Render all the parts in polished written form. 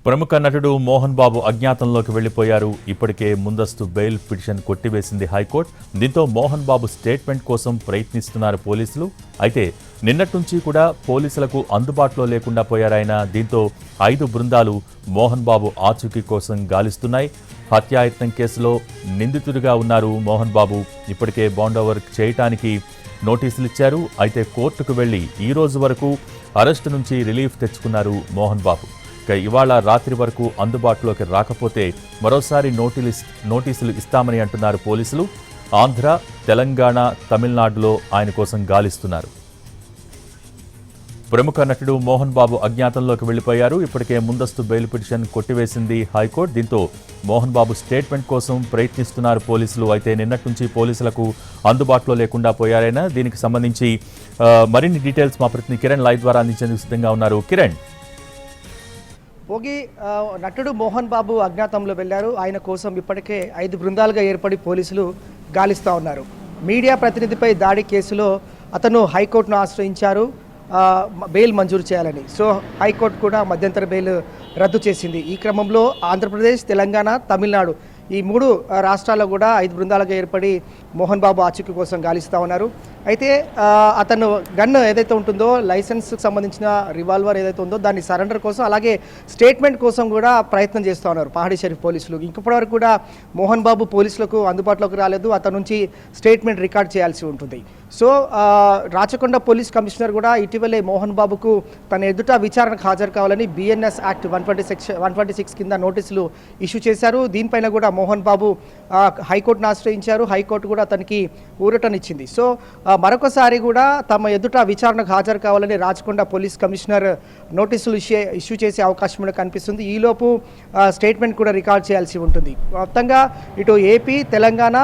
ప్రముఖ నటుడు మోహన్ బాబు అజ్ఞాతంలోకి వెళ్లిపోయారు. ఇప్పటికే ముందస్తు బెయిల్ పిటిషన్ కొట్టివేసింది హైకోర్టు. దీంతో మోహన్ బాబు స్టేట్మెంట్ కోసం ప్రయత్నిస్తున్నారు పోలీసులు. అయితే నిన్నటి నుంచి కూడా పోలీసులకు అందుబాటులో లేకుండా పోయారాయన. దీంతో 5 బృందాలు మోహన్ బాబు ఆచూకీ కోసం గాలిస్తున్నాయి. హత్యాయత్నం కేసులో నిందితుడిగా ఉన్నారు మోహన్ బాబు. ఇప్పటికే బాండ్ ఓవర్ చేయటానికి నోటీసులు ఇచ్చారు. అయితే కోర్టుకు వెళ్లి ఈ రోజు వరకు అరెస్టు నుంచి రిలీఫ్ తెచ్చుకున్నారు మోహన్ బాబు. ఇవాళ రాత్రి వరకు అందుబాటులోకి రాకపోతే మరోసారి నోటీసులు ఇస్తామని అంటున్నారు పోలీసులు. ఆంధ్ర, తెలంగాణ, తమిళనాడులో ఆయన కోసం గాలిస్తున్నారు. ప్రముఖ నటుడు మోహన్ బాబు అజ్ఞాతంలోకి వెళ్లిపోయారు. ఇప్పటికే ముందస్తు బెయిల్ పిటిషన్ కొట్టివేసింది హైకోర్టు. దీంతో మోహన్ బాబు స్టేట్మెంట్ కోసం ప్రయత్నిస్తున్నారు పోలీసులు. అయితే నిన్నటి నుంచి పోలీసులకు అందుబాటులో లేకుండా పోయారైనా. దీనికి సంబంధించి మరిన్ని డీటెయిల్స్ మా ప్రతినిధి కిరణ్ లైవ్ ద్వారా అందించేందుకు సిద్ధంగా ఉన్నారు. కిరణ్, భోగి నటుడు మోహన్ బాబు అజ్ఞాతంలో వెళ్లారు. ఆయన కోసం ఇప్పటికే 5 బృందాలుగా ఏర్పడి పోలీసులు గాలిస్తూ ఉన్నారు. మీడియా ప్రతినిధిపై దాడి కేసులో అతను హైకోర్టును ఆశ్రయించారు బెయిల్ మంజూరు చేయాలని. సో హైకోర్టు కూడా మధ్యంతర బెయిల్ రద్దు చేసింది. ఈ క్రమంలో ఆంధ్రప్రదేశ్, తెలంగాణ, తమిళనాడు ఈ 3 రాష్ట్రాల్లో కూడా 5 బృందాలుగా ఏర్పడి మోహన్ బాబు ఆచూకీ కోసం గాలిస్తూ ఉన్నారు. అయితే అతను గన్ ఏదైతే ఉంటుందో, లైసెన్స్కి సంబంధించిన రివాల్వర్ ఏదైతే ఉందో దాన్ని సరెండర్ కోసం, అలాగే స్టేట్మెంట్ కోసం కూడా ప్రయత్నం చేస్తూ ఉన్నారు పహాడీ షరీఫ్ పోలీసులు. ఇప్పటివరకు కూడా మోహన్ బాబు పోలీసులకు అందుబాటులోకి రాలేదు. అతని నుంచి స్టేట్మెంట్ రికార్డ్ చేయాల్సి ఉంటుంది. సో రాచకొండ పోలీస్ కమిషనర్ కూడా ఇటీవలే మోహన్ బాబుకు తన ఎదుట విచారణకు హాజరు కావాలని BNS యాక్ట్ 126 కింద నోటీసులు ఇష్యూ చేశారు. దీనిపైన కూడా మోహన్ బాబు హైకోర్టును ఆశ్రయించారు. హైకోర్టు కూడా అతనికి ఊరటనిచ్చింది. సో మరొకసారి కూడా తమ ఎదుట విచారణకు హాజరు కావాలని రాచకొండ పోలీస్ కమిషనర్ నోటీసులు ఇష్యూ చేసే అవకాశం కూడా కనిపిస్తుంది. ఈలోపు స్టేట్మెంట్ కూడా రికార్డ్ చేయాల్సి ఉంటుంది. మొత్తంగా ఇటు ఏపీ, తెలంగాణ,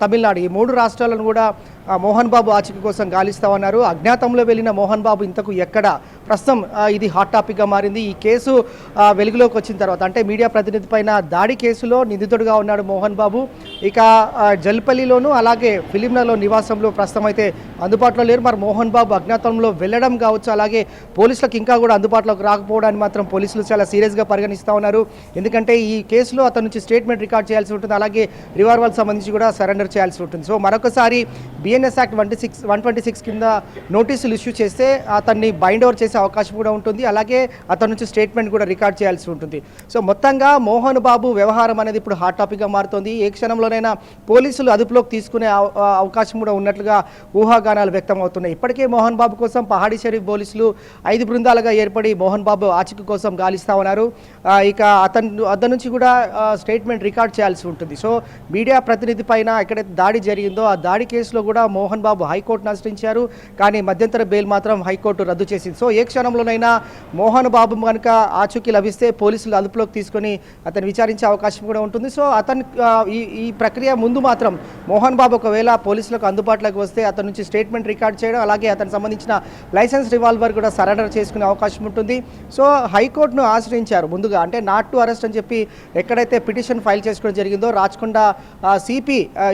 తమిళనాడు ఈ 3 రాష్ట్రాలను కూడా మోహన్ బాబు ఆచూకీ కోసం గాలిస్తూ ఉన్నారు. అజ్ఞాతంలో వెళ్ళిన మోహన్ బాబు ఇంతకు ఎక్కడ, ప్రస్తుతం ఇది హాట్ టాపిక్గా మారింది. ఈ కేసు వెలుగులోకి వచ్చిన తర్వాత, అంటే మీడియా ప్రతినిధి పైన దాడి కేసులో నిందితుడిగా ఉన్నాడు మోహన్ బాబు. ఇక జల్పల్లిలోను అలాగే ఫిలింనగర్లో నివాసంలో ప్రస్తుతం అయితే అందుబాటులో లేరు. మరి మోహన్ బాబు అజ్ఞాతంలో వెళ్ళడం కావచ్చు, అలాగే పోలీసులకు ఇంకా కూడా అందుబాటులోకి రాకపోవడాన్ని మాత్రం పోలీసులు చాలా సీరియస్గా పరిగణిస్తూ ఉన్నారు. ఎందుకంటే ఈ కేసులో అతని నుంచి స్టేట్మెంట్ రికార్డ్ చేయాల్సి ఉంటుంది, అలాగే రివాల్వర్కి సంబంధించి కూడా సరెండర్ చేయాల్సి ఉంటుంది. సో మరొకసారి BNS యాక్ట్ 126 కింద నోటీసులు ఇష్యూ చేస్తే అతన్ని బైండ్ ఓవర్ చేసే అవకాశం కూడా ఉంటుంది, అలాగే అతని నుంచి స్టేట్మెంట్ కూడా రికార్డ్ చేయాల్సి ఉంటుంది. సో మొత్తంగా మోహన్ బాబు వ్యవహారం అనేది ఇప్పుడు హాట్ టాపిక్గా మారుతోంది. ఏ క్షణంలోనైనా పోలీసులు అదుపులోకి తీసుకునే అవకాశం కూడా ఉన్నట్లుగా ఊహాగానాలు వ్యక్తం అవుతున్నాయి. ఇప్పటికే మోహన్ బాబు కోసం పహాడీ షరీఫ్ పోలీసులు 5 బృందాలుగా ఏర్పడి మోహన్ బాబు ఆచూకీ కోసం గాలిస్తూ ఉన్నారు. ఇక అతని నుంచి కూడా స్టేట్మెంట్ రికార్డ్ చేయాల్సి ఉంటుంది. సో మీడియా ప్రతినిధి పైన ఎక్కడైతే దాడి జరిగిందో ఆ దాడి కేసులో కూడా మోహన్ బాబు హైకోర్టును ఆశ్రయించారు. కానీ మధ్యంతర బెయిల్ మాత్రం హైకోర్టు రద్దు చేసింది. సో ఏ క్షణంలోనైనా మోహన్ బాబు కనుక ఆచూకీ లభిస్తే పోలీసులు అదుపులోకి తీసుకొని అతను విచారించే అవకాశం కూడా ఉంటుంది. సో అతను ఈ ప్రక్రియ ముందు మాత్రం మోహన్ బాబు ఒకవేళ పోలీసులకు అందుబాటులోకి వస్తే అతని నుంచి స్టేట్మెంట్ రికార్డ్ చేయడం, అలాగే అతనికి సంబంధించిన లైసెన్స్ రివాల్వర్ కూడా సరెండర్ చేసుకునే అవకాశం ఉంటుంది. సో హైకోర్టును ఆశ్రయించారు ముందుగా, అంటే నాట్ టు అరెస్ట్ అని చెప్పి ఎక్కడైతే పిటిషన్ ఫైల్ చేసుకోవడం జరిగిందో రాచకొండ CP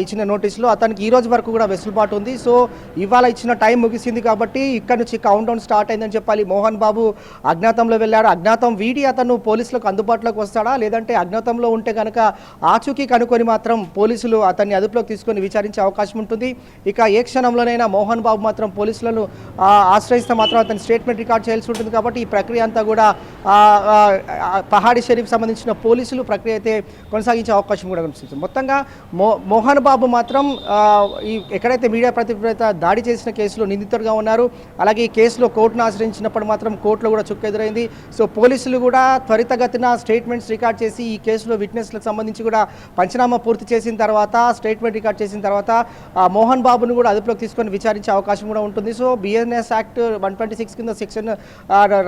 ఇచ్చిన నోటీసులో అతనికి ఈ రోజు వరకు కూడా వెసులుబాటు ఉంది. సో ఇవాళ ఇచ్చిన టైం ముగిసింది కాబట్టి ఇక్కడ నుంచి కౌంట్ డౌన్ స్టార్ట్ అయిందని చెప్పాలి. మోహన్ బాబు అజ్ఞాతంలో వెళ్ళాడు. అజ్ఞాతం వీడి అతను పోలీసులకు అందుబాటులోకి వస్తాడా, లేదంటే అజ్ఞాతంలో ఉంటే కనుక ఆచూకీ కనుక్కొని మాత్రం పోలీసులు అతన్ని అదుపులోకి తీసుకొని విచారించే అవకాశం ఉంటుంది. ఇక ఏ క్షణంలోనైనా మోహన్ బాబు మాత్రం పోలీసులను ఆశ్రయిస్తే మాత్రం అతని స్టేట్మెంట్ రికార్డ్ చేయాల్సి ఉంటుంది. కాబట్టి ఈ ప్రక్రియ అంతా కూడా పహాడీ షరీఫ్ సంబంధించిన పోలీసులు ప్రక్రియ అయితే కొనసాగించే అవకాశం కూడా కనిపిస్తుంది. మొత్తంగా మోహన్ బాబు మాత్రం ఎక్కడైతే మీడియా ప్రతిపేత దాడి చేసిన కేసులో నిందితుడిగా ఉన్నారు. అలాగే ఈ కేసులో కోర్టును ఆశ్రయించినప్పుడు మాత్రం కోర్టులో కూడా చుక్క ఎదురైంది. సో పోలీసులు కూడా త్వరితగతిన స్టేట్మెంట్స్ రికార్డ్ చేసి ఈ కేసులో విట్నెస్లకు సంబంధించి కూడా పంచనామా పూర్తి చేసిన తర్వాత, స్టేట్మెంట్ రికార్డ్ చేసిన తర్వాత మోహన్ బాబును కూడా అదుపులోకి తీసుకొని విచారించే అవకాశం కూడా ఉంటుంది. సో BNS యాక్ట్ 126 కింద సెక్షన్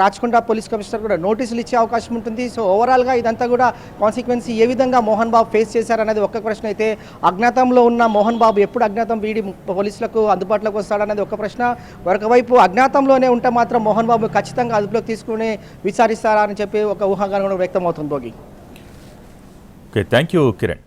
రాచకొండ పోలీస్ కమిషనర్ కూడా నోటీసులు ఇచ్చే అవకాశం ఉంటుంది. సో ఓవరాల్గా ఇదంతా కూడా కాన్సిక్వెన్సీ ఏ విధంగా మోహన్ బాబు ఫేస్ చేశారనేది ఒక్క ప్రశ్న అయితే, అజ్ఞాతంలో ఉన్న మోహన్ బాబు ఎప్పుడు అజ్ఞాతం వీడి పోలీసులకు అందుబాటులోకి వస్తాడనేది ఒక ప్రశ్న. మరొకవైపు అజ్ఞాతంలోనే ఉంటే మాత్రం మోహన్ బాబు ఖచ్చితంగా అదుపులోకి తీసుకుని విచారిస్తారా అని చెప్పి ఒక ఊహాగానం వ్యక్తం అవుతుంది. Bhogi, okay, thank you Kiran.